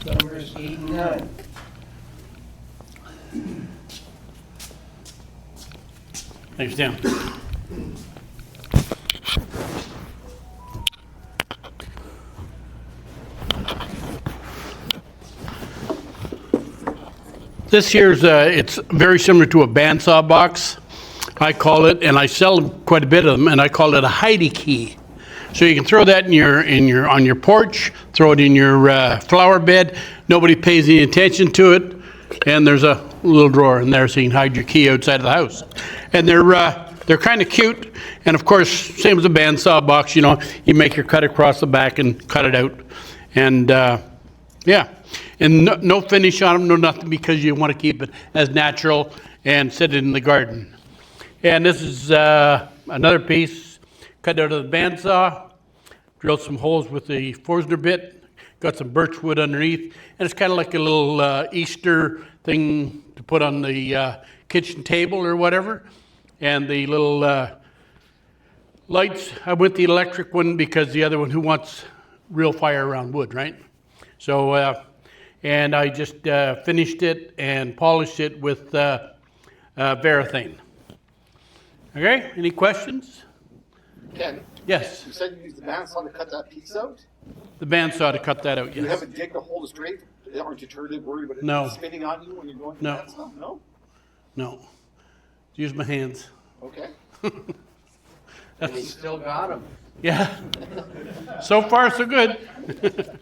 numbers 8 and 9. Thanks, Dan. This here's, it's very similar to a bandsaw box. I call it, and I sell quite a bit of them, and I call it a Heidi key. So you can throw that on your porch, throw it in your flower bed. Nobody pays any attention to it, and there's a little drawer in there so you can hide your key outside of the house. And they're kind of cute, and of course, same as a bandsaw box. You know, you make your cut across the back and cut it out, and yeah. And no finish on them, no nothing, because you want to keep it as natural and sit it in the garden. And this is another piece cut out of the bandsaw, drilled some holes with the Forstner bit, got some birch wood underneath, and it's kind of like a little Easter thing to put on the kitchen table or whatever. And the little lights, I went the electric one because the other one, who wants real fire around wood, right? So, and I just finished it and polished it with Varathane. Okay, any questions? Ken? Yes. You said you used the bandsaw to cut that piece out? The bandsaw to cut that out, You yes. have a dig to hold it straight? Aren't you worried about it No. spinning on you when you're going to No. the bandsaw? No? No. Use my hands. Okay. And you still got them. Yeah. So far, so good.